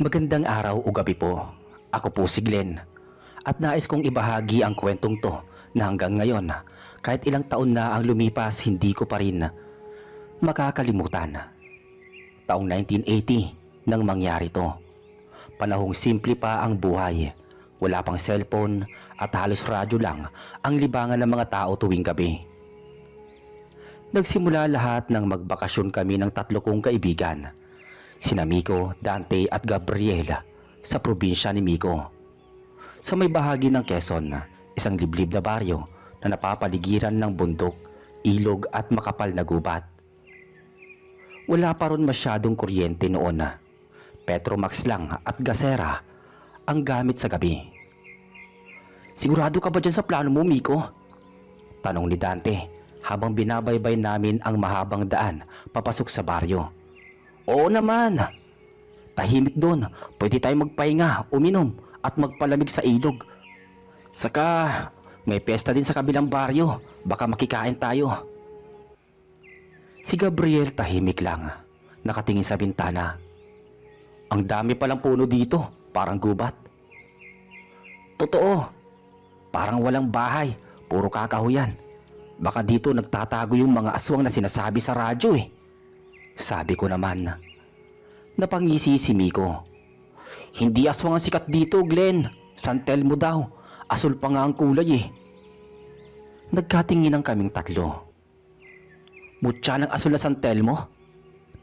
Magandang araw o gabi po. Ako po si Glenn at nais kong ibahagi ang kwentong to na hanggang ngayon, kahit ilang taon na ang lumipas, hindi ko pa rin makakalimutan. Taong 1980 nang mangyari to. Panahong simple pa ang buhay. Wala pang cellphone at halos radyo lang ang libangan ng mga tao tuwing gabi. Nagsimula lahat nang magbakasyon kami ng tatlo kong kaibigan, sina Miko, Dante at Gabriel, sa probinsya ni Miko. Sa may bahagi ng Quezon, isang liblib na baryo na napapaligiran ng bundok, ilog at makapal na gubat. Wala pa ron masyadong kuryente noon. Petromax lang at gasera ang gamit sa gabi. "Sigurado ka ba dyan sa plano mo, Miko?" tanong ni Dante habang binabaybay namin ang mahabang daan papasok sa baryo. "Oo naman. Tahimik doon. Pwede tayong magpahinga, uminom at magpalamig sa ilog. Saka may pesta din sa kabilang baryo. Baka makikain tayo." Si Gabriel tahimik lang, nakatingin sa bintana. "Ang dami palang puno dito, parang gubat." "Totoo. Parang walang bahay, puro kakahuyan. Baka dito nagtatago yung mga aswang na sinasabi sa radyo eh," sabi ko naman. Napangisi si Miko. "Hindi aswang ang sikat dito, Glenn. San Telmo daw. Asul pa nga ang kulay eh." Nagkatinginan kaming tatlo. "Mutya ng asul na San Telmo?"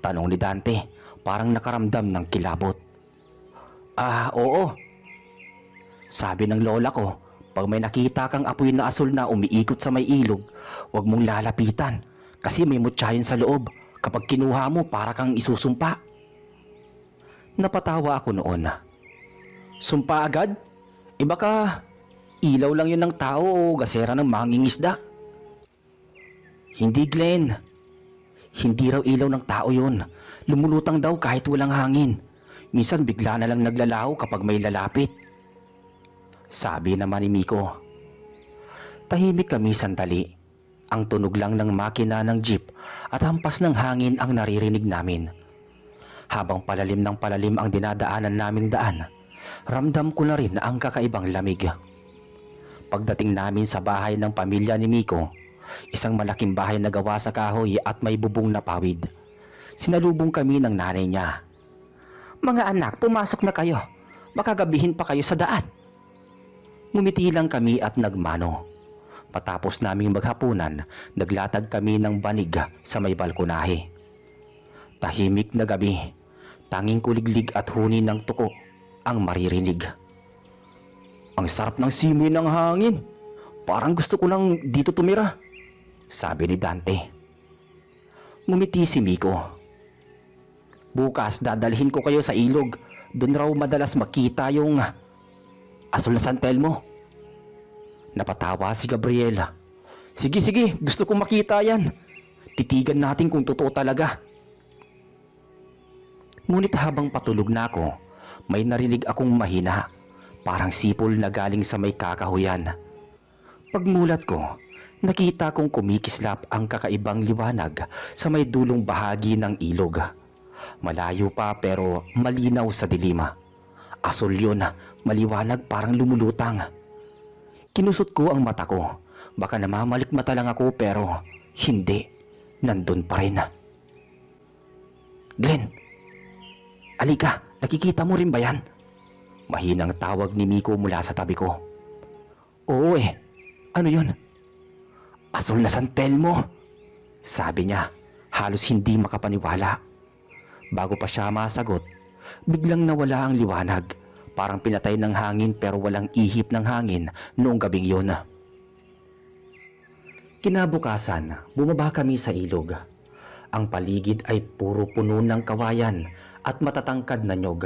tanong ni Dante, parang nakaramdam ng kilabot. Oo. Sabi ng lola ko, pag may nakita kang apoy na asul na umiikot sa may ilog, huwag mong lalapitan kasi may mutya yun sa loob. Kapag kinuha mo, para kang isusumpa." Napatawa ako noon. "Sumpa agad? Baka ilaw lang yun ng tao o gasera ng mangingisda." "Hindi, Glenn. Hindi raw ilaw ng tao yun. Lumulutang daw kahit walang hangin. Minsan bigla na lang naglalaho kapag may lalapit," sabi naman ni Miko. Tahimik kami sandali. Ang tunog lang ng makina ng jeep at hampas ng hangin ang naririnig namin. Habang palalim ng palalim ang dinadaanan naming daan, ramdam ko na rin ang kakaibang lamig. Pagdating namin sa bahay ng pamilya ni Miko, isang malaking bahay na gawa sa kahoy at may bubong na pawid, sinalubong kami ng nanay niya. "Mga anak, pumasok na kayo. Baka gabihin pa kayo sa daan." Ngumiti lang kami at nagmano. Patapos naming maghapunan, naglatag kami ng banig sa may balkonahe. Tahimik na gabi. Tanging kuliglig at huni ng tuko ang maririnig. "Ang sarap ng simoy ng hangin. Parang gusto ko nang dito tumira," sabi ni Dante. Ngumiti si Miko. "Bukas dadalhin ko kayo sa ilog. Doon raw madalas makita yung asul na San Telmo." Napatawa si Gabriela. Sige, gusto kong makita yan. Titigan natin kung totoo talaga." Ngunit habang patulog na ako, may narinig akong mahina, parang sipol na galing sa may kakahuyan. Pagmulat ko, nakita kong kumikislap ang kakaibang liwanag sa may dulong bahagi ng ilog. Malayo pa pero malinaw sa dilim. Asul yun, maliwanag, parang lumulutang. Kinusot ko ang mata ko. Baka namamalikmata lang ako pero hindi. Nandun pa rin. "Glenn, alika, nakikita mo rin ba yan?" Mahinang tawag ni Miko mula sa tabi ko. "Oo eh, ano yun?" "Asul na San Telmo," sabi niya, halos hindi makapaniwala. Bago pa siya masagot, biglang nawala ang liwanag. Parang pinatay ng hangin pero walang ihip ng hangin noong gabing yun. Kinabukasan, bumaba kami sa ilog. Ang paligid ay puro puno ng kawayan at matatangkad na nyog.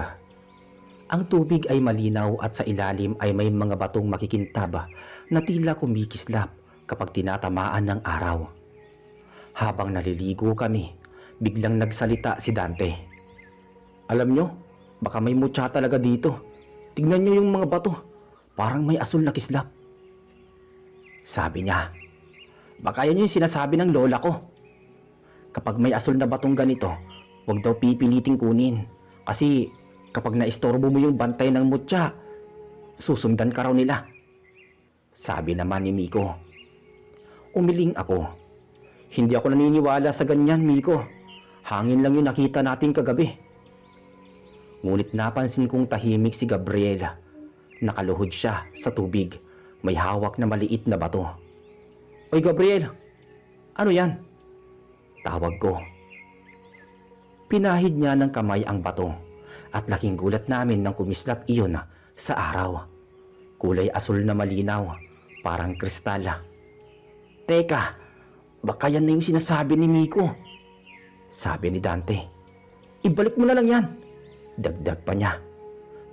Ang tubig ay malinaw at sa ilalim ay may mga batong makikintab na tila kumikislap kapag tinatamaan ng araw. Habang naliligo kami, biglang nagsalita si Dante. "Alam nyo, baka may mutya talaga dito. Tignan nyo yung mga bato. Parang may asul na kislap," sabi niya. "Baka yan yung sinasabi ng lola ko. Kapag may asul na batong ganito, huwag daw pipiliting kunin. Kasi Kapag naistorbo mo yung bantay ng mutya, susundan ka raw nila. Sabi naman ni Miko. Umiling ako. Hindi ako naniniwala sa ganyan, Miko. Hangin lang yung nakita natin kagabi. Ngunit napansin kong tahimik si Gabriel. Nakaluhod siya sa tubig. May hawak na maliit na bato. Oy Gabriel, ano yan? Tawag ko. Pinahid niya ng kamay ang bato at laking gulat namin nang kumislap iyon sa araw. Kulay asul na malinaw, parang kristal. Teka, baka yan na yung sinasabi ni Miko. Sabi ni Dante. Ibalik mo na lang yan. Dagdag pa niya.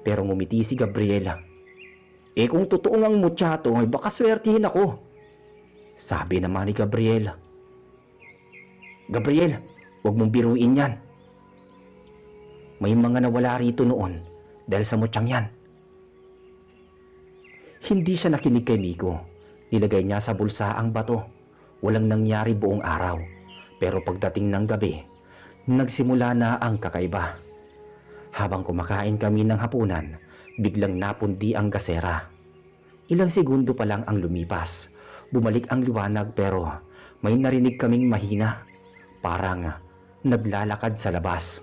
Pero ngumiti si Gabriela. Kung totoo ngang mutya to, baka swertihin ako. Sabi naman ni Gabriel. Gabriel, huwag mong biruin yan. May mga nawala rito noon dahil sa mutyang yan. Hindi siya nakinig kay Miko. Nilagay niya sa bulsa ang bato. Walang nangyari buong araw. Pero pagdating ng gabi, nagsimula na ang kakaiba. Habang kumakain kami ng hapunan, biglang napundi ang gasera. Ilang segundo pa lang ang lumipas. Bumalik ang liwanag pero may narinig kaming mahina. Parang naglalakad sa labas.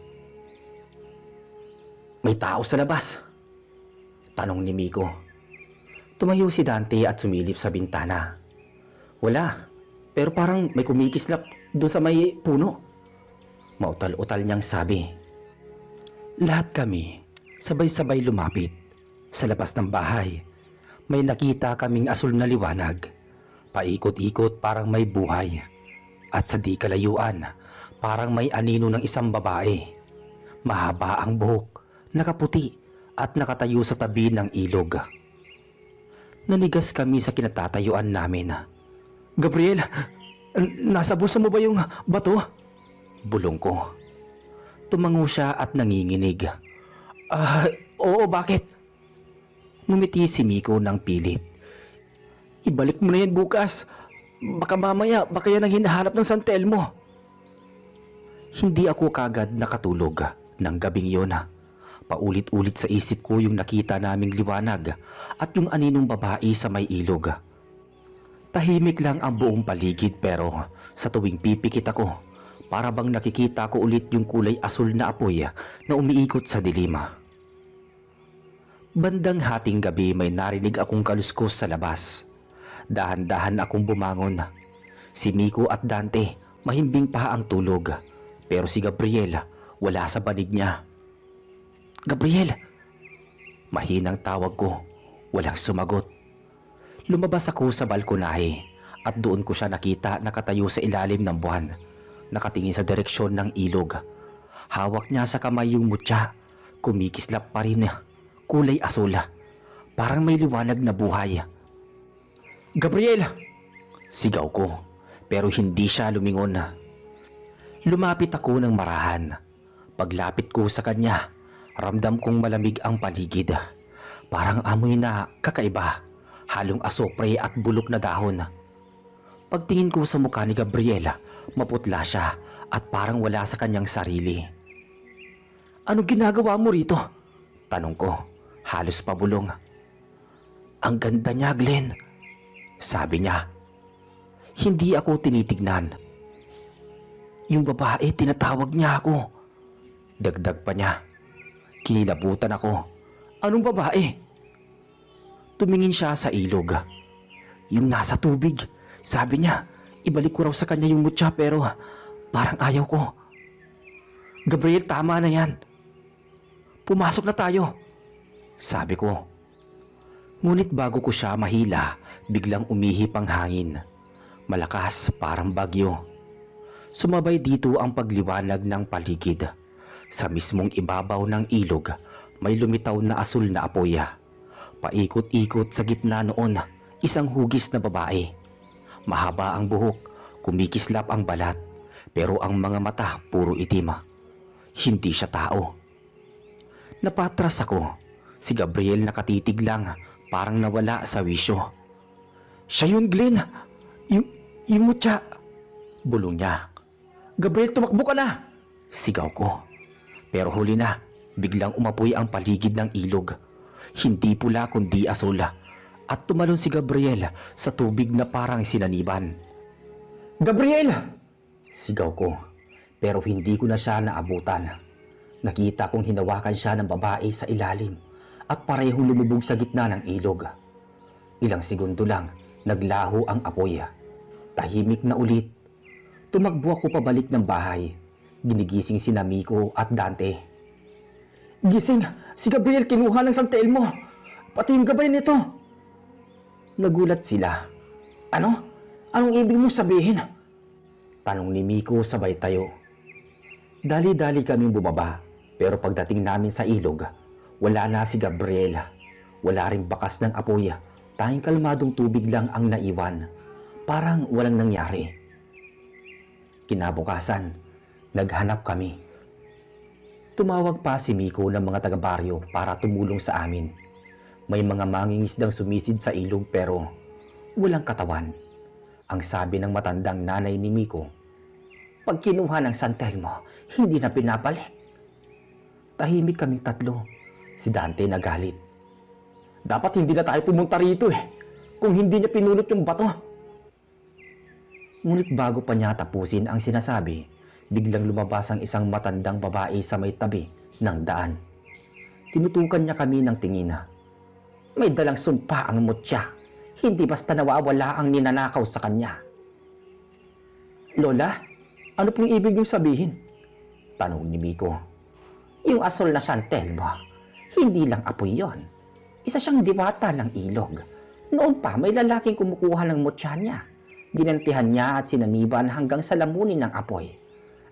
May tao sa labas? Tanong ni Miko. Tumayo si Dante at sumilip sa bintana. Wala, pero parang may kumikislap doon sa may puno. Mautal-utal niyang sabi. Lahat kami sabay-sabay lumapit. Sa labas ng bahay, may nakita kaming asul na liwanag. Paikot-ikot parang may buhay. At sa di kalayuan, parang may anino ng isang babae. Mahaba ang buhok, nakaputi at nakatayo sa tabi ng ilog. Nanigas kami sa kinatatayuan namin. Gabriel, nasa bulsa mo ba yung bato? Bulong ko. Tumango siya at nanginginig. Oo, bakit? Ngumiti si Miko ng pilit. Ibalik mo na yan bukas. Baka mamaya, baka yan ang hinahanap ng santel mo. Hindi ako kagad nakatulog ng gabing yun. Paulit-ulit sa isip ko yung nakita naming liwanag at yung aninong babae sa may ilog. Tahimik lang ang buong paligid pero sa tuwing pipikit ako, para bang nakikita ko ulit yung kulay asul na apoy na umiikot sa dilim. Bandang hating gabi may narinig akong kaluskos sa labas. Dahan-dahan akong bumangon. Si Miko at Dante mahimbing pa ang tulog pero si Gabriel wala sa banig niya. Gabriel! Mahinang tawag ko, walang sumagot. Lumabas ako sa balkonahe at doon ko siya nakita nakatayo sa ilalim ng buwan, nakatingin sa direksyon ng ilog. Hawak niya sa kamay yung mutya, kumikislap pa rin, kulay asul, parang may liwanag na buhay. Gabriel! Sigaw ko, pero hindi siya lumingon. Lumapit ako ng marahan. Paglapit ko sa kanya, ramdam kong malamig ang paligid. Parang amoy na kakaiba, halong asopre at bulok na dahon. Pagtingin ko sa mukha ni Gabriel, maputla siya at parang wala sa kanyang sarili. Ano ginagawa mo rito? Tanong ko, halos pabulong. Ang ganda niya, Glenn. Sabi niya. Hindi ako tinitignan. Yung babae, tinatawag niya ako. Dagdag pa niya. Kinilabutan ako. Anong babae? Tumingin siya sa ilog. Yung nasa tubig. Sabi niya, ibalik ko raw sa kanya yung mutya pero parang ayaw ko. Gabriel, tama na yan. Pumasok na tayo. Sabi ko. Ngunit bago ko siya mahila, biglang umihip ang hangin. Malakas, parang bagyo. Sumabay dito ang pagliwanag ng paligid. Sa mismong ibabaw ng ilog, may lumitaw na asul na apoy. Paikot-ikot sa gitna noon, isang hugis na babae. Mahaba ang buhok, kumikislap ang balat, pero ang mga mata puro itim. Hindi siya tao. Napatras ako. Si Gabriel nakatitig lang, parang nawala sa wisyo. Siya yun, Glenn. Yung mutya. Bulong niya. Gabriel, tumakbo ka na! Sigaw ko. Pero huli na. Biglang umapoy ang paligid ng ilog. Hindi pula kundi asul. At tumalon si Gabriel sa tubig na parang sinaniban. "Gabriel!" Sigaw ko, pero hindi ko na siya naabutan. Nakita kong hinawakan siya ng babae sa ilalim at parehong lumubog sa gitna ng ilog. Ilang segundo lang, naglaho ang apoy. Tahimik na ulit. Tumakbo ako pabalik ng bahay. Ginigising si Miko at Dante. "Gising! Si Gabriel kinuha ng santel mo! Pati yung gabay nito!" Nagulat sila. "Ano? Anong ibig mo sabihin?" Tanong ni Miko sabay tayo. Dali-dali kaming bumaba, pero pagdating namin sa ilog, wala na si Gabriel. Wala ring bakas ng apoy, tanging kalmadong tubig lang ang naiwan. Parang walang nangyari. Kinabukasan, naghanap kami. Tumawag pa si Miko ng mga taga-baryo para tumulong sa amin. May mga mangingisdang sumisid sa ilog pero walang katawan. Ang sabi ng matandang nanay ni Miko, "Pag kinuha ng santel mo, hindi na pinabalik." Tahimik kaming tatlo. Si Dante nagalit. "Dapat hindi na tayo pumunta rito kung hindi niya pinulot yung bato." Ngunit bago pa niya tapusin ang sinasabi, biglang lumabas ang isang matandang babae sa may tabi ng daan. Tinutukan niya kami ng tingin. May dalang sumpa ang mutya. Hindi basta nawawala ang ninanakaw sa kanya. "Lola, ano pong ibig niyong sabihin?" Tanong ni Miko. "Yung asol na santel mo, hindi lang apoy yon. Isa siyang diwata ng ilog. Noon pa may lalaking kumukuha ng mutya niya. Ginantihan niya at sinaniban hanggang sa lamunin ng apoy.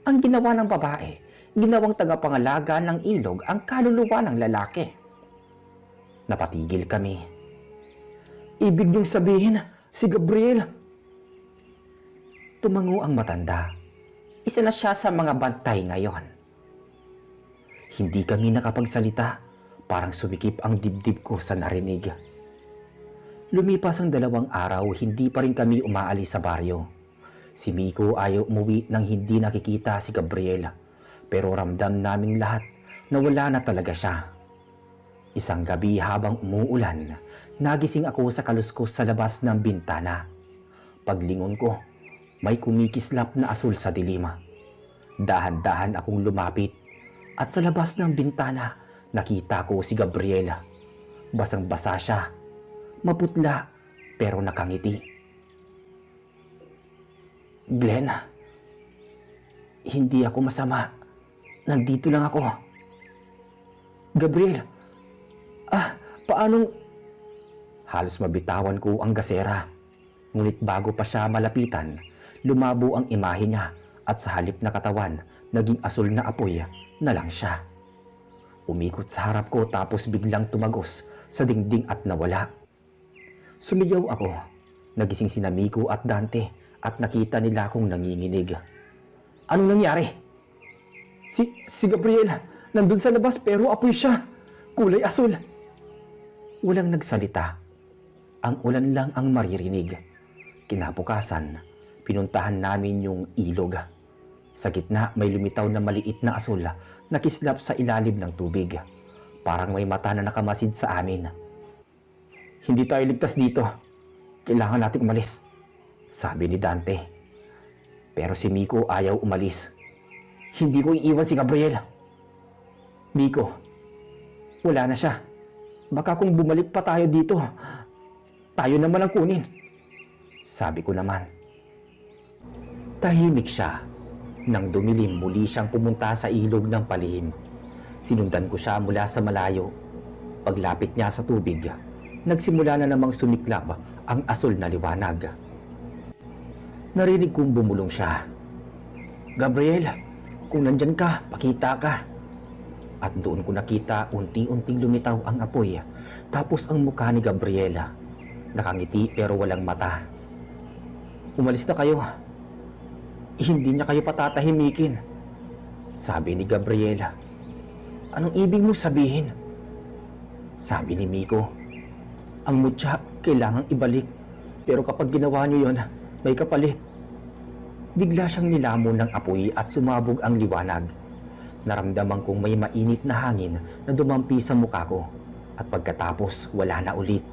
Ang ginawa ng babae, ginawang tagapangalaga ng ilog ang kaluluwa ng lalaki." Napatigil kami. "Ibig niyong sabihin, si Gabriel?" Tumango ang matanda. "Isa na siya sa mga bantay ngayon." Hindi kami nakapagsalita. Parang sumikip ang dibdib ko sa narinig. Lumipas ang 2 araw, hindi pa rin kami umaalis sa baryo. Si Miko ayaw umuwi nang hindi nakikita si Gabriel. Pero ramdam naming lahat na wala na talaga siya. Isang gabi habang umuulan, nagising ako sa kaluskos sa labas ng bintana. Paglingon ko, may kumikislap na asul sa dilim. Dahan-dahan akong lumapit at sa labas ng bintana, nakita ko si Gabriela. Basang-basa siya, maputla pero nakangiti. "Glenn, hindi ako masama. Nandito lang ako." "Gabriel, paanong..." Halos mabitawan ko ang gasera. Ngunit bago pa siya malapitan, lumabo ang imahe niya at sa halip na katawan, naging asul na apoy na lang siya. Umikot sa harap ko tapos biglang tumagos sa dingding at nawala. Sumigaw ako. Nagising si Miko at Dante at nakita nila akong nanginginig. "Anong nangyari?" Si Gabriel, nandun sa labas pero apoy siya. Kulay asul." Walang nagsalita. Ang ulan lang ang maririnig. Kinabukasan, pinuntahan namin yung ilog. Sa gitna may lumitaw na maliit na asul na kislap sa ilalim ng tubig. Parang may mata na nakamasid sa amin. "Hindi tayo ligtas dito. Kailangan natin umalis," sabi ni Dante. Pero si Miko ayaw umalis. "Hindi ko iiwan si Gabriel." "Miko, wala na siya. Baka kung bumalik pa tayo dito, tayo naman ang kunin," sabi ko naman. Tahimik siya. Nang dumilim, muli siyang pumunta sa ilog ng palihim. Sinundan ko siya mula sa malayo. Paglapit niya sa tubig, nagsimula na namang sumiklab ang asul na liwanag. Narinig kong bumulong siya. "Gabriel, kung nandyan ka, pakita ka." At doon ko nakita unti-unting lumitaw ang apoy, tapos ang mukha ni Gabriela. Nakangiti pero walang mata. "Umalis na kayo. Hindi niya kayo patatahimikin," sabi ni Gabriela. "Anong ibig mo sabihin?" Sabi ni Miko. "Ang mutya kailangang ibalik, pero kapag ginawa niyo yon, may kapalit." Bigla siyang nilamon ng apoy at sumabog ang liwanag. Naramdaman kong may mainit na hangin na dumampi sa mukha ko at pagkatapos wala na ulit.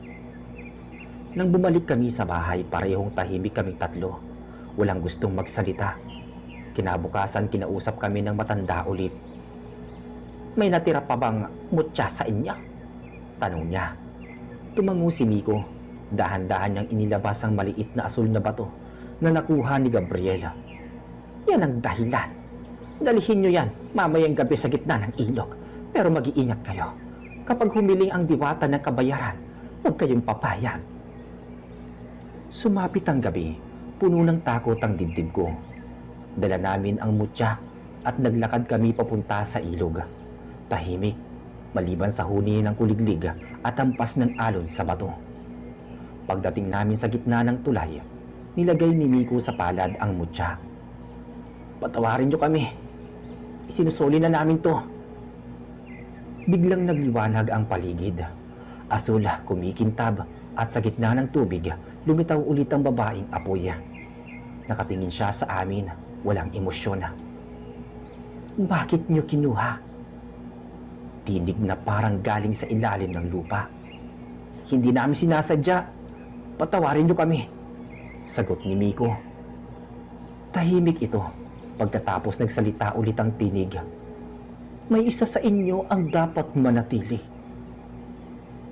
Nang bumalik kami sa bahay, parehong tahimik kaming tatlo. Walang gustong magsalita. Kinabukasan, kinausap kami ng matanda ulit. "May natira pa bang mutya sa inyo?" tanong niya. Tumango si Miko. Dahan-dahan niyang inilabas ang maliit na asul na bato na nakuha ni Gabriela. "Yan ang dahilan. Dalihin niyo yan mamayang gabi sa gitna ng ilog. Pero mag-iingat kayo. Kapag humiling ang diwata ng kabayaran, huwag kayong papayag." Sumapit ang gabi, puno ng takot ang dibdib ko. Dala namin ang mutya at naglakad kami papunta sa ilog. Tahimik, maliban sa huni ng kuliglig at hampas ng alon sa bato. Pagdating namin sa gitna ng tulay, nilagay ni Miko sa palad ang mutya. "Patawarin niyo kami. Isinusoli na namin to." Biglang nagliwanag ang paligid. Asul, kumikintab, at sa gitna ng tubig, lumitaw ulit ang babaeng apoy. Nakatingin siya sa amin, walang emosyon. "Bakit niyo kinuha?" Tinig na parang galing sa ilalim ng lupa. "Hindi namin sinasadya. Patawarin niyo kami," sagot ni Miko. Tahimik ito. Pagkatapos nagsalita ulit ang tinig. "May isa sa inyo ang dapat manatili."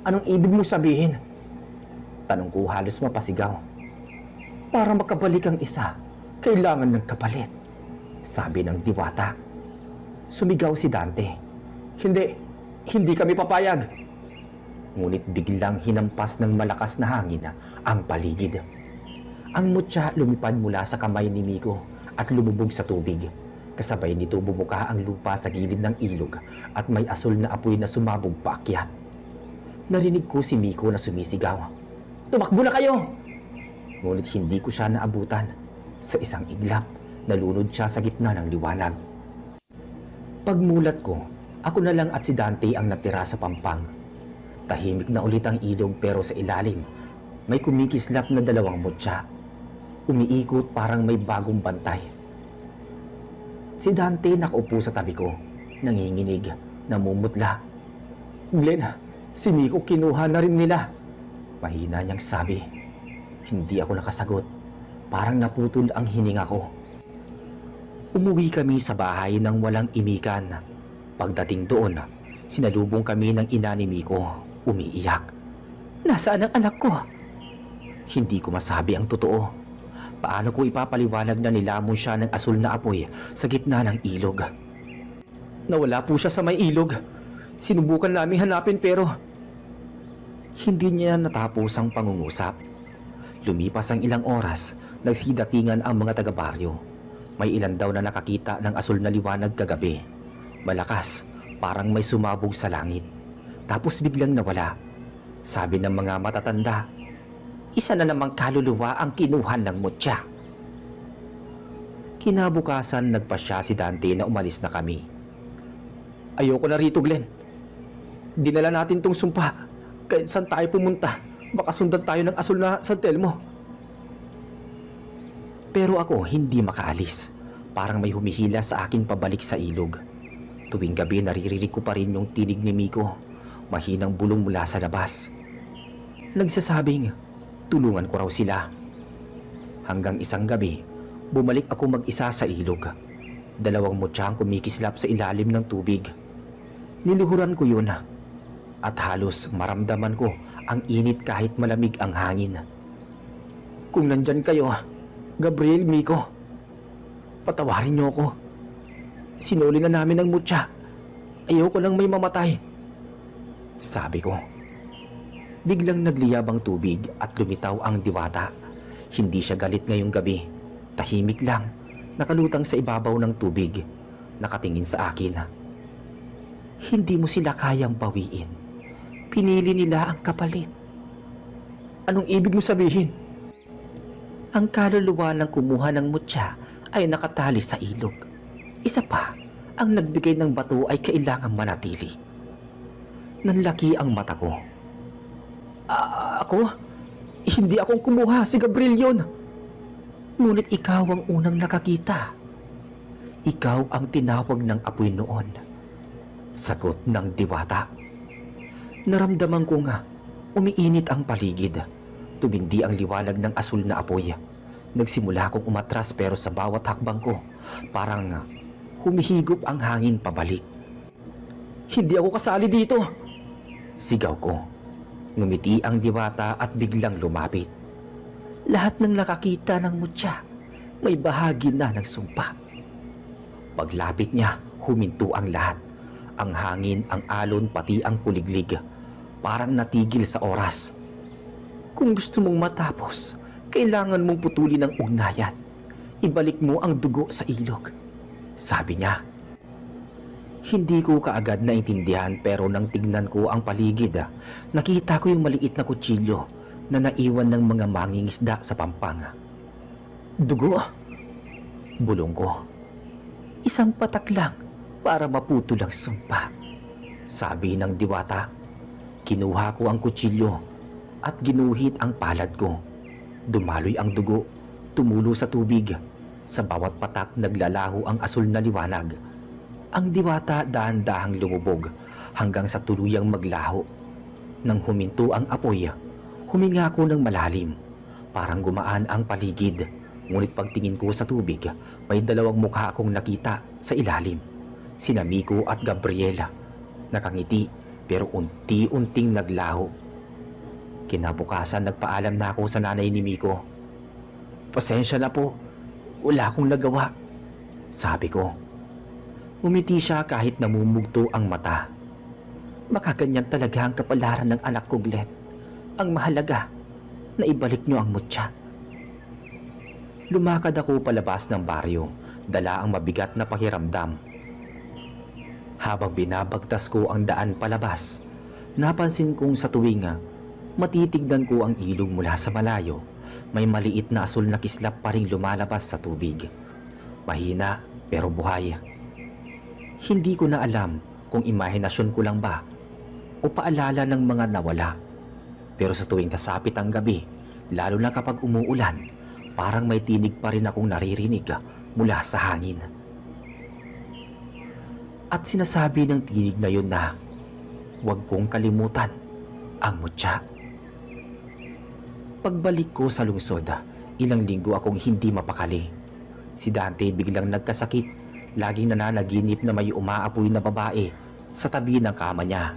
"Anong ibig mo sabihin?" tanong ko halos mapasigaw. "Para makabalik ang isa, kailangan ng kapalit," sabi ng diwata. Sumigaw si Dante. Hindi kami papayag." Ngunit biglang hinampas ng malakas na hangin ang paligid. Ang mutya lumipad mula sa kamay ni Miko at lumubog sa tubig. Kasabay nito bumuka ang lupa sa gilid ng ilog at may asul na apoy na sumabog paakyat. Narinig ko si Miko na sumisigaw, "Tumakbo na kayo!" Ngunit hindi ko siya naabutan. Sa isang iglap, nalunod siya sa gitna ng liwanag. Pagmulat ko, ako na lang at si Dante ang natira sa pampang. Tahimik na ulit ang ilog pero sa ilalim, may kumikislap na dalawang mutya. Umiikot parang may bagong bantay. Si Dante nakaupo sa tabi ko, nanginginig, namumutla. "Glenn, si Miko kinuha na rin nila," mahina niyang sabi. Hindi ako nakasagot. Parang naputol ang hininga ko. Umuwi kami sa bahay nang walang imikan. Pagdating doon, sinalubong kami ng ina ni Miko, umiiyak. "Nasaan ang anak ko?" Hindi ko masabi ang totoo. Paano ko ipapaliwanag na nilamon siya ng asul na apoy sa gitna ng ilog? "Nawala po siya sa may ilog. Sinubukan namin hanapin pero..." Hindi niya natapos ang pangungusap. Lumipas ang ilang oras, nagsidatingan ang mga taga-baryo. May ilan daw na nakakita ng asul na liwanag kagabi. Malakas, parang may sumabog sa langit. Tapos biglang nawala. Sabi ng mga matatanda, isa na namang kaluluwa ang kinuha ng mutya. Kinabukasan, nagpasya si Dante na umalis na kami. "Ayoko na rito, Glenn. Dinala natin tong sumpa. Kahit saan tayo pumunta, baka sundan tayo ng asul na San Telmo." Pero ako hindi makaalis. Parang may humihila sa akin pabalik sa ilog. Tuwing gabi naririnig ko pa rin yung tinig ni Miko. Mahinang bulong mula sa labas. Nagsasabing, tulungan ko raw sila. Hanggang isang gabi, bumalik ako mag-isa sa ilog. Dalawang mutya ang kumikislap sa ilalim ng tubig. Niluhuran ko yun at halos maramdaman ko ang init kahit malamig ang hangin. "Kung nandyan kayo, Gabriel, Miko, patawarin niyo ako. Sinuli na namin ang mutya. Ayoko nang may mamatay," sabi ko. Biglang nagliyab ang tubig at lumitaw ang diwata. Hindi siya galit ngayong gabi. Tahimik lang, nakalutang sa ibabaw ng tubig. Nakatingin sa akin. "Hindi mo sila kayang bawiin. Pinili nila ang kapalit." "Anong ibig mo sabihin?" "Ang kaluluwa ng kumuha ng mutya ay nakatali sa ilog. Isa pa, ang nagbigay ng bato ay kailangang manatili." Nanlaki ang mata ko. Ako? Hindi akong kumuha, si Gabriel yun." "Ngunit ikaw ang unang nakakita. Ikaw ang tinawag ng apoy noon. Sagot ng diwata. Naramdaman ko nga, umiinit ang paligid. Tumindi ang liwanag ng asul na apoy. Nagsimula akong umatras pero sa bawat hakbang ko, parang humihigop ang hangin pabalik. Hindi ako kasali dito! Sigaw ko. Ngumiti ang diwata at biglang lumapit. Lahat ng nakakita ng mutya, may bahagi na ng sumpa. Paglapit niya, huminto ang lahat. Ang hangin, ang alon, pati ang kuliglig. Parang natigil sa oras. Kung gusto mong matapos, kailangan mong putulin ang ugnayan. Ibalik mo ang dugo sa ilog. Sabi niya. Hindi ko kaagad naintindihan pero nang tignan ko ang paligid, nakita ko yung maliit na kutsilyo na naiwan ng mga mangingisda sa pampang. Dugo? Bulong ko. Isang patak lang para maputol ang sumpa. Sabi ng diwata. Kinuha ko ang kutsilyo at ginuhit ang palad ko. Dumaloy ang dugo, tumulo sa tubig. Sa bawat patak naglalaho ang asul na liwanag. Ang diwata dahan-dahang lumubog hanggang sa tuluyang maglaho. Nang huminto ang apoy, huminga ko ng malalim. Parang gumaan ang paligid. Ngunit pagtingin ko sa tubig, may dalawang mukha akong nakita sa ilalim. Sina Miko at Gabriela. Nakangiti pero unti-unting naglaho. Kinabukasan nagpaalam na ako sa nanay ni Miko. Pasensya na po, wala akong nagawa, sabi ko. Umiti siya kahit namumugto ang mata. Makaganyan talaga ang kapalaran ng anak ko, Glenn. Ang mahalaga, na ibalik niyo ang mutya. Lumakad ako palabas ng baryo, dala ang mabigat na pakiramdam. Habang binabagtas ko ang daan palabas, napansin kong sa tuwing matitignan ko ang ilog mula sa malayo, may maliit na asul na kislap pa ring lumalabas sa tubig. Mahina pero buhay. Hindi ko na alam kung imahinasyon ko lang ba o paalala ng mga nawala. Pero sa tuwing sasapit ang gabi, lalo na kapag umuulan, parang may tinig pa rin akong naririnig mula sa hangin. At sinasabi ng tinig na yun na huwag kong kalimutan ang mutya. Pagbalik ko sa lungsod, ilang linggo akong hindi mapakali. Si Dante biglang nagkasakit. Laging nananaginip na may umaapoy na babae sa tabi ng kama niya.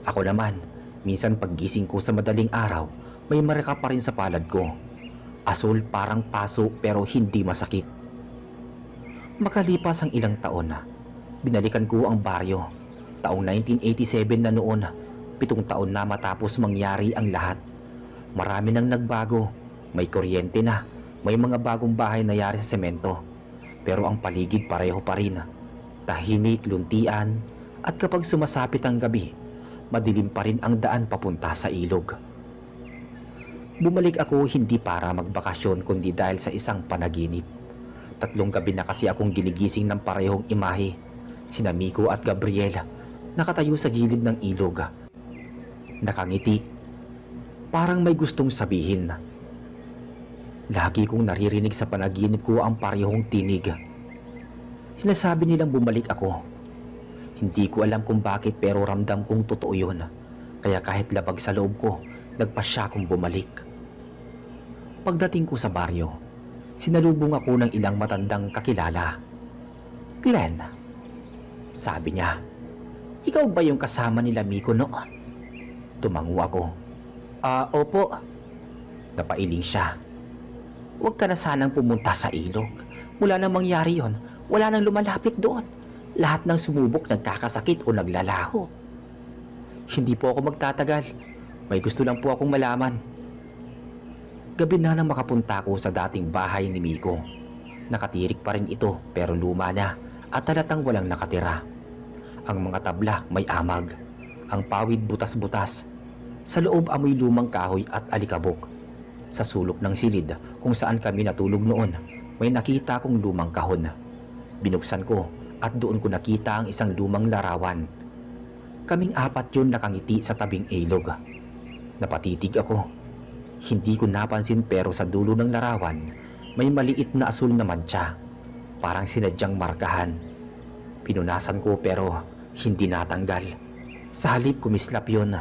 Ako naman, minsan paggising ko sa madaling araw, may marka pa rin sa palad ko. Asul parang paso pero hindi masakit. Makalipas ang ilang taon, binalikan ko ang baryo. Taong 1987 na noon, 7 taon na matapos mangyari ang lahat. Marami nang nagbago, may kuryente na, may mga bagong bahay na yari sa semento. Pero ang paligid pareho pa rin. Tahimik, luntian, at kapag sumasapit ang gabi, madilim pa rin ang daan papunta sa ilog. Bumalik ako hindi para magbakasyon kundi dahil sa isang panaginip. 3 gabi na kasi akong ginigising ng parehong imahe. Sina Miko at Gabriela, nakatayo sa gilid ng ilog. Nakangiti. Parang may gustong sabihin. Lagi kong naririnig sa panaginip ko ang parehong tinig. Sinasabi nilang bumalik ako. Hindi ko alam kung bakit pero ramdam kong totoo yun. Kaya kahit labag sa loob ko, nagpasya kong bumalik. Pagdating ko sa baryo, sinalubong ako ng ilang matandang kakilala. Glenn, sabi niya, ikaw ba yung kasama nila Miko noon? Tumango ako. Opo. Napailing siya. Huwag ka na sanang pumunta sa ilog. Wala nang mangyari yon. Wala nang lumalapit doon. Lahat ng sumubok nagkakasakit o naglalaho. Hindi po ako magtatagal. May gusto lang po akong malaman. Gabi na nang makapunta ko sa dating bahay ni Miko. Nakatirik pa rin ito pero luma na at halatang walang nakatira. Ang mga tabla may amag. Ang pawid butas-butas. Sa loob amoy lumang kahoy at alikabok. Sa sulok ng silid kung saan kami natulog noon, may nakita kong lumang kahon. Binuksan ko at doon ko nakita ang isang lumang larawan. Kaming 4 yun nakangiti sa tabing ilog. Napatitig ako. Hindi ko napansin pero sa dulo ng larawan, may maliit na asul na mantsa. Parang sinadyang markahan. Pinunasan ko pero hindi natanggal. Sa halip kumislap yun.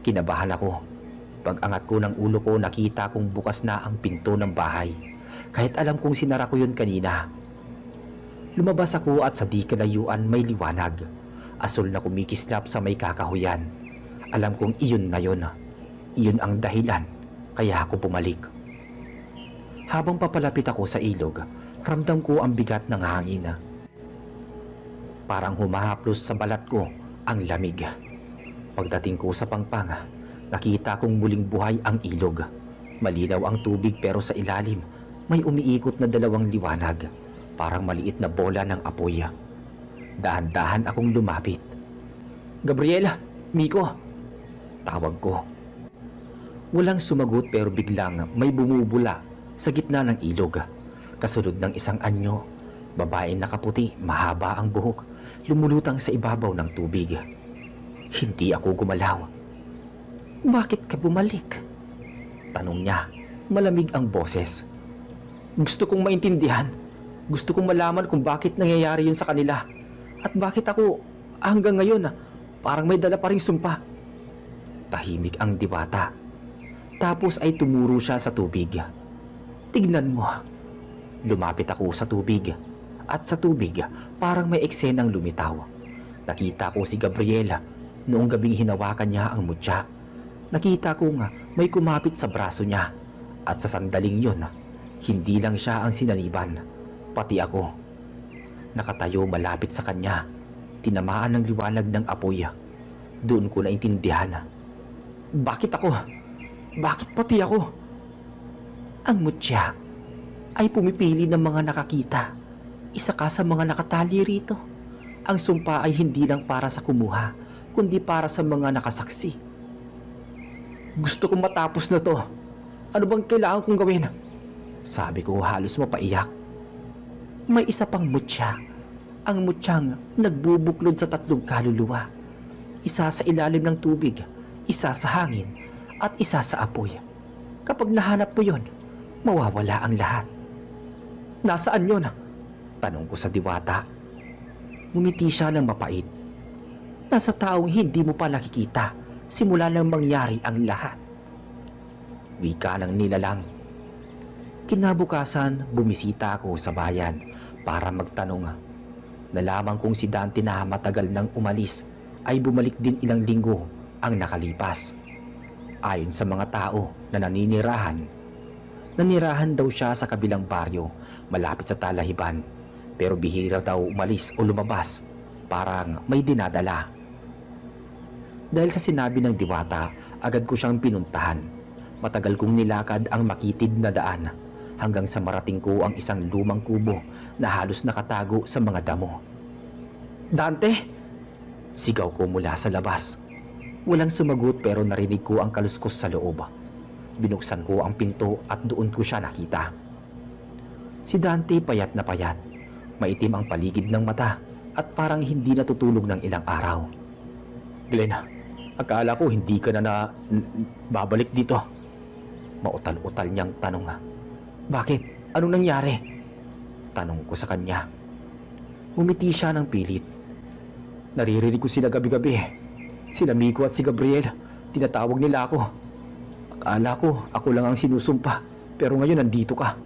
Kinabahan ako. Pag-angat ko ng ulo ko, nakita kong bukas na ang pinto ng bahay. Kahit alam kong sinara ko yun kanina. Lumabas ako at sa di kalayuan may liwanag. Asul na kumikislap sa may kakahuyan. Alam kong iyon na yun. Iyon ang dahilan kaya ako bumalik. Habang papalapit ako sa ilog, ramdam ko ang bigat ng hangin. Parang humahaplos sa balat ko ang lamig. Pagdating ko sa pangpang, nakita kong muling buhay ang ilog. Malinaw ang tubig pero sa ilalim may umiikot na dalawang liwanag, parang maliit na bola ng apoy. Dahan-dahan akong lumapit. "Gabriela! Miko!" Tawag ko. Walang sumagot pero biglang may bumubula sa gitna ng ilog. Kasunod ng isang anyo, babaeng nakaputi, mahaba ang buhok, lumulutang sa ibabaw ng tubig. Hindi ako gumalaw. "Bakit ka bumalik?" Tanong niya. Malamig ang boses. Gusto kong maintindihan. Gusto kong malaman kung bakit nangyayari yun sa kanila. At bakit ako hanggang ngayon parang may dala pa ring sumpa. Tahimik ang diwata. Tapos ay tumuro siya sa tubig. "Tignan mo." Lumapit ako sa tubig. At sa tubig parang may eksenang lumitaw. Nakita ko si Gabriela noong gabing hinawakan niya ang mutya. Nakita ko nga may kumapit sa braso niya. At sa sandaling yun, hindi lang siya ang sinaliban, pati ako. Nakatayo malapit sa kanya, tinamaan ng liwanag ng apoy. Doon ko naintindihan. Bakit ako? Bakit pati ako? Ang mutya ay pumipili ng mga nakakita. Isa ka sa mga nakatali rito. Ang sumpa ay hindi lang para sa kumuha, kundi para sa mga nakasaksi. Gusto kong matapos na to. Ano bang kailangan kong gawin? Sabi ko halos mapaiyak. May isa pang mutya. Ang mutyang nagbubuklod sa tatlong kaluluwa. Isa sa ilalim ng tubig, isa sa hangin, at isa sa apoy. Kapag nahanap mo yon, mawawala ang lahat. Nasaan yon? Tanong ko sa diwata. Ngumiti siya ng mapait. Nasa taong hindi mo pa nakikita simula nang mangyari ang lahat. Wika ng nilalang. Kinabukasan, bumisita ako sa bayan para magtanong. Nalaman kong si Dante na matagal nang umalis ay bumalik din ilang linggo ang nakalipas. Ayon sa mga tao na nanirahan daw siya sa kabilang baryo malapit sa Talahiban, pero bihira daw umalis o lumabas, parang may dinadala. Dahil sa sinabi ng diwata, agad ko siyang pinuntahan. Matagal kong nilakad ang makitid na daan hanggang sa marating ko ang isang lumang kubo na halos nakatago sa mga damo. "Dante!" Sigaw ko mula sa labas. Walang sumagot pero narinig ko ang kaluskos sa loob. Binuksan ko ang pinto at doon ko siya nakita. Si Dante payat na payat. Maitim ang paligid ng mata at parang hindi natutulog ng ilang araw. "Glenn, akala ko hindi ka na babalik dito." Mautal-utal niyang tanong. "Bakit? Anong nangyari?" Tanong ko sa kanya. Umiti siya ng pilit. "Naririnig ko sila gabi-gabi. Sila Miko at si Gabriel. Tinatawag nila ako. Akala ko ako lang ang sinusumpa. Pero ngayon nandito ka."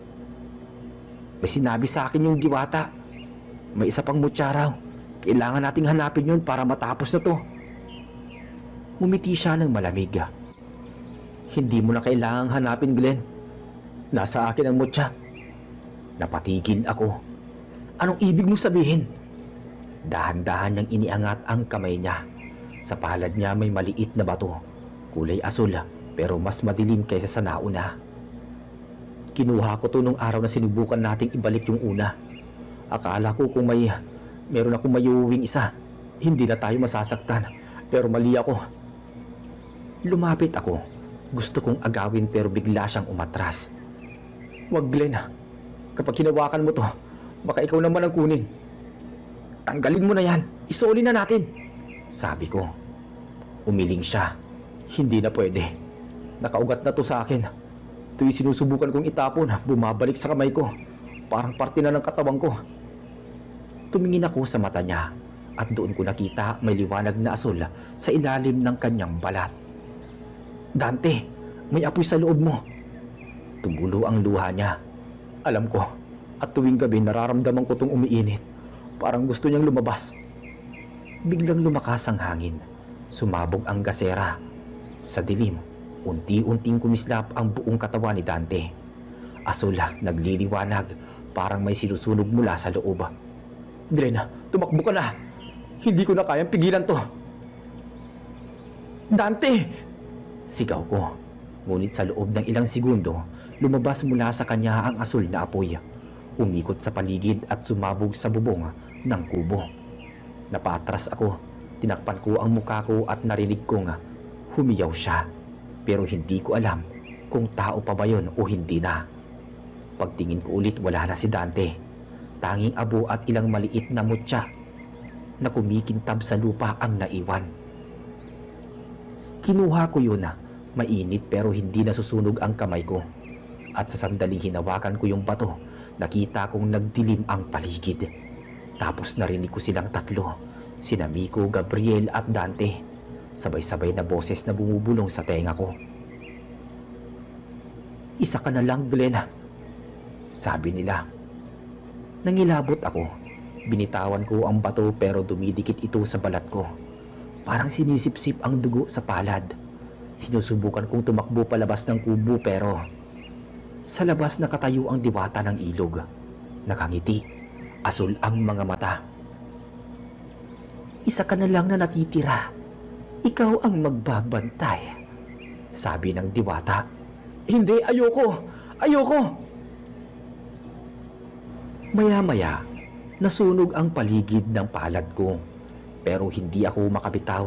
"May sinabi sa akin yung diwata. May isa pang mutya raw. Kailangan nating hanapin yun para matapos na to." Umiti siya ng malamig. "Hindi mo na kailangang hanapin, Glenn. Nasa akin ang mutya." Napatigil ako. "Anong ibig mo sabihin?" Dahan-dahan niyang iniangat ang kamay niya. Sa palad niya may maliit na bato. Kulay asul pero mas madilim kaysa sa nauna. "Kinuha ko to nung araw na sinubukan nating ibalik yung una. Akala ko kung meron akong mayuwing isa, hindi na tayo masasaktan. Pero mali ako." Lumapit ako. Gusto kong agawin pero bigla siyang umatras. "Wag, Glenn. Kapag hinawakan mo to, baka ikaw naman ang kunin. Tanggalin mo na yan. Isoli na natin." Sabi ko. Umiling siya. "Hindi na pwede. Nakaugat na to sa akin. Tuwing sinusubukan kong itapon, bumabalik sa kamay ko. Parang parte na ng katawan ko. Tumingin ako sa mata niya at doon ko nakita may liwanag na asul sa ilalim ng kanyang balat. Dante, may apoy sa loob mo. Tumulo ang luha niya. Alam ko, at tuwing gabi nararamdaman ko itong umiinit. Parang gusto niyang lumabas. Biglang lumakas ang hangin. Sumabog ang gasera. Sa dilim, unti-unting kumislap ang buong katawan ni Dante. Asul nagliliwanag, parang may sinusunog mula sa loob. Glenn, tumakbo ka na. Hindi ko na kayang pigilan to. Dante! Sigaw ko. Ngunit sa loob ng ilang segundo, lumabas mula sa kanya ang asul na apoy. Umikot sa paligid at sumabog sa bubong ng kubo. Napatras ako. Tinakpan ko ang mukha ko at narinig kong humiyaw siya. Pero hindi ko alam kung tao pa ba yun o hindi na. Pagtingin ko ulit, wala na si Dante. Tanging abo at ilang maliit na mutya na kumikintab sa lupa ang naiwan. Kinuha ko yun. Mainit pero hindi nasusunog ang kamay ko. At sa sandaling hinawakan ko yung bato, nakita kong nagdilim ang paligid. Tapos narinig ko silang tatlo, sina Miko, Gabriel at Dante. Sabay-sabay na boses na bumubulong sa tenga ko. Isa ka na lang, Glenn, sabi nila. Nangilabot ako. Binitawan ko ang bato pero dumidikit ito sa balat ko. Parang sinisipsip ang dugo sa palad. Sinusubukan kong tumakbo palabas ng kubo pero sa labas nakatayo ang diwata ng ilog. Nakangiti. Asul ang mga mata. Isa ka na lang na natitira. Ikaw ang magbabantay, sabi ng diwata. Hindi, ayoko! Ayoko! Maya-maya, nasunog ang paligid ng palad ko. Pero hindi ako makabitaw.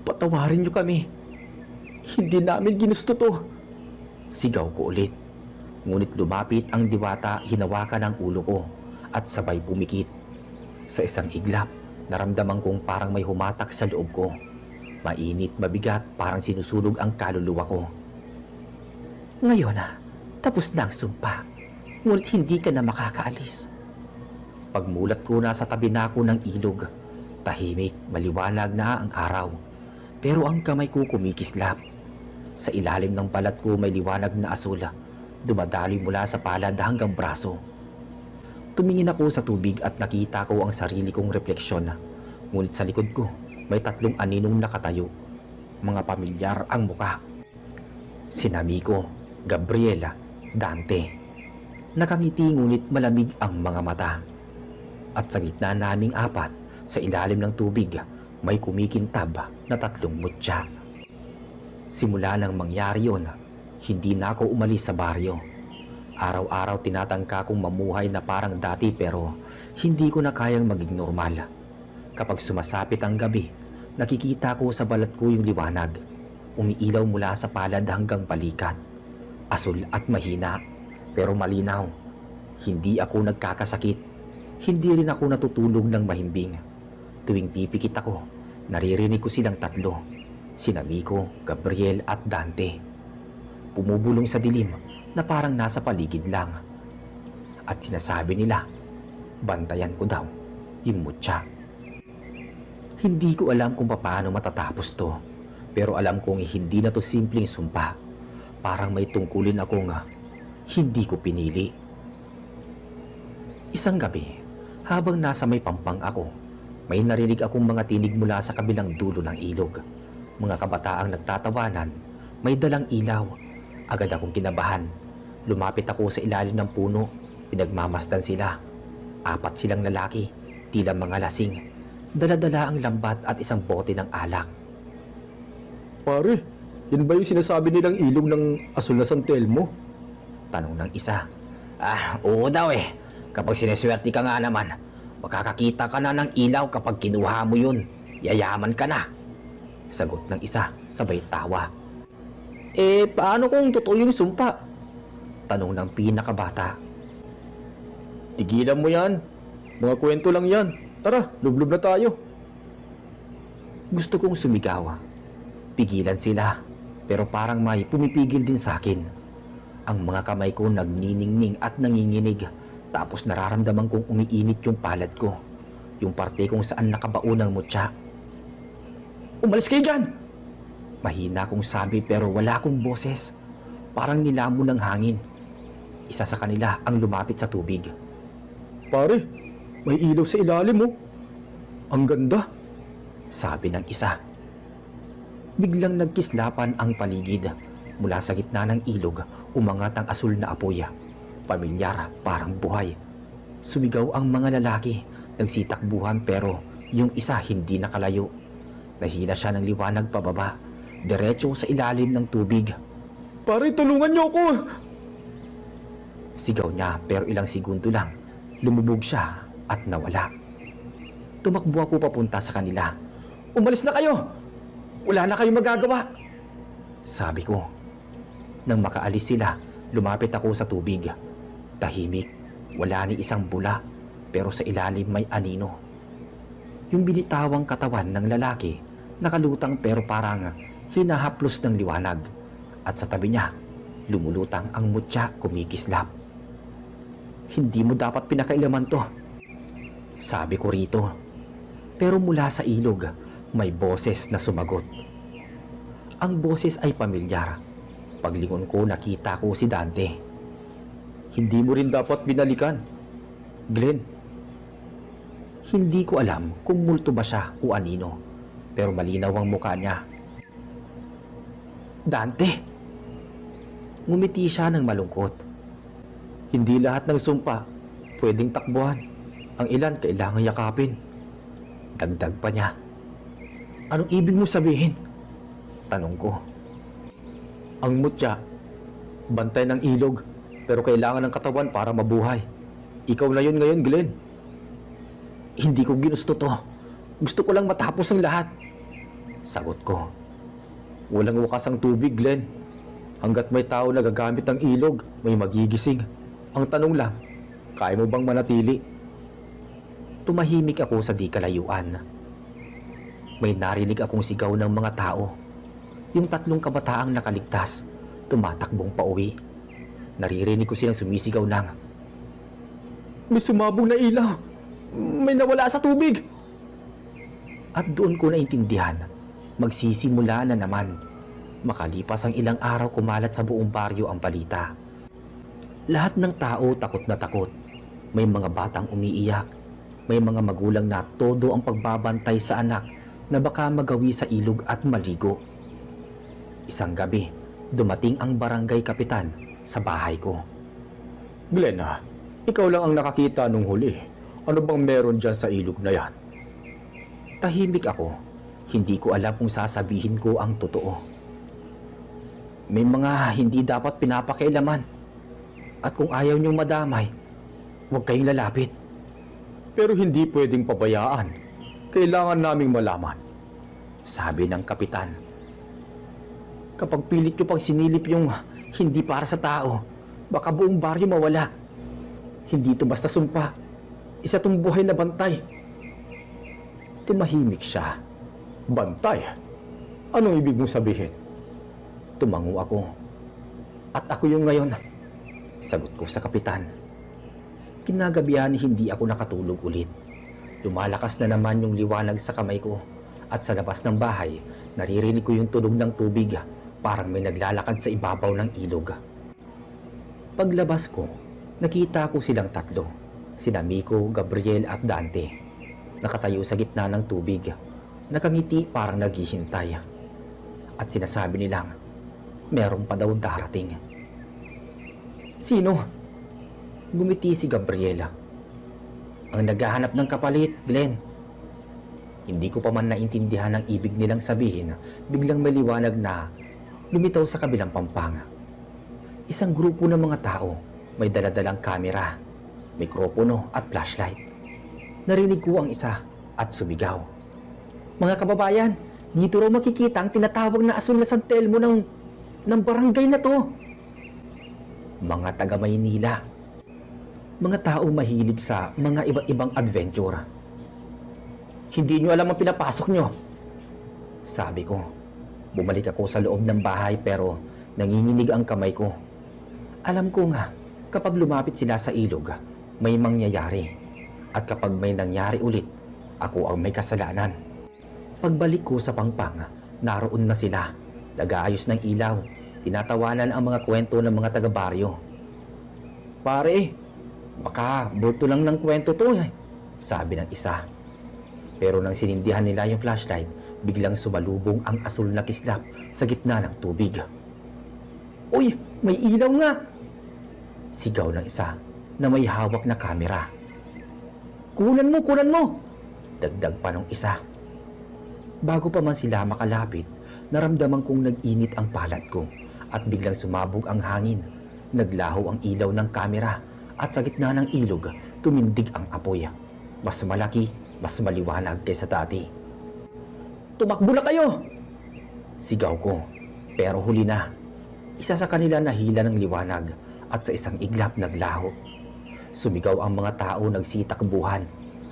Patawarin niyo kami. Hindi namin ginusto to. Sigaw ko ulit. Ngunit lumapit ang diwata, hinawakan ang ulo ko at sabay pumikit. Sa isang iglap, naramdaman kong parang may humatak sa loob ko. Mainit, mabigat, parang sinusunog ang kaluluwa ko. Ngayon tapos na ang sumpa. Ngunit hindi ka na makakaalis. Pagmulat ko, nasa tabi na ako ng ilog. Tahimik, maliwanag na ang araw. Pero ang kamay ko kumikislap. Sa ilalim ng balat ko may liwanag na asul. Dumadaloy mula sa palad hanggang braso. Tumingin ako sa tubig at nakita ko ang sarili kong refleksyon. Ngunit sa likod ko, may tatlong aninong nakatayo. Mga pamilyar ang muka. Sina Miko, Gabriela, Dante. Nakangiti ngunit malamig ang mga mata. At sa gitna naming apat, sa ilalim ng tubig, may kumikintab na tatlong mutya. Simula nang mangyari yun, hindi na ako umalis sa baryo. Araw-araw tinatangka kong mamuhay na parang dati pero hindi ko na kayang maging normal. Kapag sumasapit ang gabi, nakikita ko sa balat ko yung liwanag. Umiilaw mula sa palad hanggang balikat. Asul at mahina, pero malinaw. Hindi ako nagkakasakit. Hindi rin ako natutulog ng mahimbing. Tuwing pipikit ako, naririnig ko silang tatlo. Sina Miko, Gabriel at Dante. Pumubulong sa dilim na parang nasa paligid lang. At sinasabi nila, bantayan ko daw yung mutya. Hindi ko alam kung paano matatapos to. Pero alam kong hindi na to simpleng sumpa. Parang may tungkulin akong hindi ko pinili. Isang gabi, habang nasa may pampang ako, may narinig akong mga tinig mula sa kabilang dulo ng ilog. Mga kabataang nagtatawanan, may dalang ilaw. Agad akong kinabahan. Lumapit ako sa ilalim ng puno. Pinagmamasdan sila. 4 silang lalaki, tila mga lasing. Dala-dala ang lambat at isang bote ng alak. Pare, yan ba yung sinasabi nilang ilog ng asul na San Telmo? Tanong ng isa. Oo daw eh. Kapag sineswerte ka nga naman, makakakita ka na ng ilaw kapag kinuha mo yun. Yayaman ka na. Sagot ng isa, sabay tawa. Paano kung totoo yung sumpa? Tanong ng pinakabata. Tigilan mo yan. Mga kwento lang yan. Tara, lublub na tayo. Gusto kong sumigaw. Pigilan sila, pero parang may pumipigil din sa akin. Ang mga kamay ko nagniningning at nanginginig, tapos nararamdaman kong umiinit yung palad ko, yung parte kung saan nakabaon ang mutya. "Umalis kayo dyan!" Mahina kong sabi pero wala akong boses. Parang nilamon ng hangin. Isa sa kanila ang lumapit sa tubig. "Pare, may ilaw sa ilalim mo. Ang ganda," sabi ng isa. Biglang nagkislapan ang paligid. Mula sa gitna ng ilog, umangat ang asul na apoy. Pamilyar, parang buhay. Sumigaw ang mga lalaki, nagsitakbuhan pero yung isa hindi nakalayo. Nahila siya ng liwanag pababa, diretso sa ilalim ng tubig. "Pare, tulungan niyo ako!" Sigaw niya pero ilang segundo lang, lumubog siya at nawala. Tumakbo ako papunta sa kanila. "Umalis na kayo! Wala na kayong magagawa!" sabi ko. Nang makaalis sila, lumapit ako sa tubig. Tahimik, wala ni isang bula, pero sa ilalim may anino. Yung binitawang katawan ng lalaki, nakalutang pero parang hinahaplos ng liwanag. At sa tabi niya, lumulutang ang mutya kumikislap. "Hindi mo dapat pinakailaman to," sabi ko rito. Pero mula sa ilog, may boses na sumagot. Ang boses ay pamilyar. Paglingon ko, nakita ko si Dante. "Hindi mo rin dapat binalikan, Glenn." Hindi ko alam kung multo ba siya o anino, pero malinaw ang mukha niya. "Dante!" Ngumiti siya ng malungkot. "Hindi lahat ng sumpa pwedeng takbuhan. Ang ilan kailangang yakapin." Dagdag pa niya. "Anong ibig mo sabihin?" tanong ko. "Ang mutya, bantay ng ilog, pero kailangan ng katawan para mabuhay. Ikaw na yun ngayon, Glenn." "Hindi ko ginusto to. Gusto ko lang matapos ang lahat," sagot ko. "Walang wakas ang tubig, Glenn. Hanggat may tao na gagamit ng ilog, may magigising. Ang tanong lang, kaya mo bang manatili?" Tumahimik ako sa di kalayuan. May narinig akong sigaw ng mga tao. Yung 3 kabataang nakaligtas, tumatakbong pauwi. Naririnig ko silang sumisigaw ng, "May sumabog na ilaw! May nawala sa tubig!" At doon ko naintindihan, magsisimula na naman. Makalipas ang ilang araw, kumalat sa buong baryo ang balita. Lahat ng tao takot na takot. May mga batang umiiyak. May mga magulang na todo ang pagbabantay sa anak na baka magawi sa ilog at maligo. Isang gabi, dumating ang barangay kapitan sa bahay ko. "Glenn, ikaw lang ang nakakita nung huli. Ano bang meron dyan sa ilog na yan?" Tahimik ako. Hindi ko alam kung sasabihin ko ang totoo. "May mga hindi dapat pinapakialaman. At kung ayaw niyong madamay, huwag kayong lalapit." "Pero hindi pwedeng pabayaan. Kailangan naming malaman," sabi ng kapitan. "Kapag pilit nyo pang sinilip yung hindi para sa tao, baka buong baryo mawala. Hindi ito basta sumpa. Isa tong buhay na bantay." Tumahimik siya. "Bantay? Anong ibig mong sabihin?" Tumango ako. "At ako yung ngayon," sagot ko sa kapitan. Kinagabihan hindi ako nakatulog ulit. Lumalakas na naman yung liwanag sa kamay ko. At sa labas ng bahay, naririnig ko yung tunog ng tubig. Parang may naglalakad sa ibabaw ng ilog. Paglabas ko, nakita ko silang 3. Sina Miko, Gabriel at Dante. Nakatayo sa gitna ng tubig. Nakangiti parang naghihintay. At sinasabi nilang, meron pa daw darating. "Sino?" Gumiti si Gabriela. "Ang naghahanap ng kapalit, Glenn." Hindi ko pa man naintindihan ang ibig nilang sabihin, biglang may liwanag na lumitaw sa kabilang pampanga. Isang grupo ng mga tao, may daladalang kamera, mikropono at flashlight. Narinig ko ang isa at sumigaw. "Mga kababayan, dito raw makikita ang tinatawag na asul na San Telmo ng barangay na to." Mga taga Maynila. Mga tao mahilig sa mga iba't ibang adventure. "Hindi nyo alam ang pinapasok nyo," sabi ko. Bumalik ako sa loob ng bahay pero nanginginig ang kamay ko. Alam ko nga, kapag lumapit sila sa ilog, may mangyayari. At kapag may nangyari ulit, ako ang may kasalanan. Pagbalik ko sa pangpang, naroon na sila. Nag-aayos ng ilaw, tinatawanan ang mga kwento ng mga taga-baryo. Pare, baka bulto lang ng kwento to eh, sabi ng isa. Pero nang sinindihan nila yung flashlight, biglang sumalubong ang asul na kislap sa gitna ng tubig. Uy, may ilaw nga! Sigaw ng isa na may hawak na kamera. Kunan mo, kunan mo! Dagdag pa ng isa. Bago pa man sila makalapit, naramdaman kong nag-init ang palad ko at biglang sumabog ang hangin. Naglaho ang ilaw ng kamera at sa gitna ng ilog, tumindig ang apoy. Mas malaki, mas maliwanag kaysa dati. Tumakbo na kayo! Sigaw ko, pero huli na. Isa sa kanila nahila ng liwanag at sa isang iglap naglaho. Sumigaw ang mga tao nagsitakbuhan.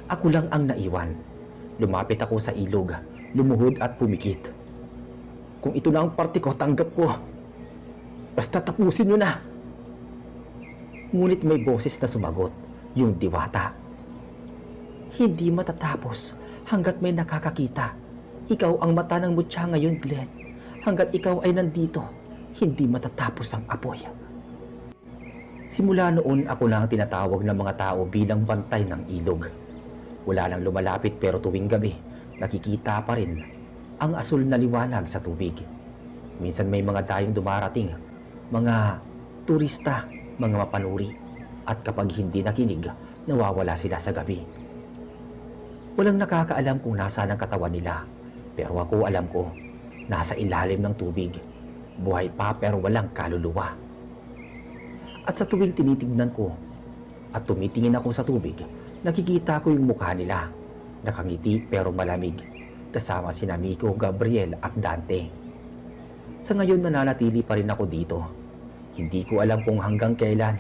Ako lang ang naiwan. Lumapit ako sa ilog, lumuhod at pumikit. Kung ito na ang parte ko, tanggap ko. Basta tapusin nyo na. Ngunit may boses na sumagot, yung diwata. Hindi matatapos hanggat may nakakakita. Ikaw ang mata ng mutya ngayon, Glenn. Hanggat ikaw ay nandito, hindi matatapos ang apoy. Simula noon ako na ang tinatawag ng mga tao bilang bantay ng ilog. Wala nang lumalapit pero tuwing gabi, nakikita pa rin ang asul na liwanag sa tubig. Minsan may mga dayong dumarating, mga turista, mga mapanuri, at kapag hindi nakinig, nawawala sila sa gabi. Walang nakakaalam kung nasaan ang katawan nila, pero ako alam ko, nasa ilalim ng tubig. Buhay pa pero walang kaluluwa. At sa tuwing tinitignan ko at tumitingin ako sa tubig, nakikita ko yung mukha nila. Nakangiti pero malamig, kasama sina Miko, Gabriel at Dante. Sa ngayon nananatili pa rin ako dito. Hindi ko alam kung hanggang kailan,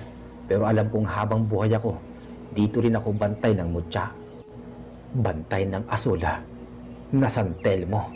pero alam kong habang buhay ako, dito rin ako bantay ng mutya. Bantay ng asula na San Telmo.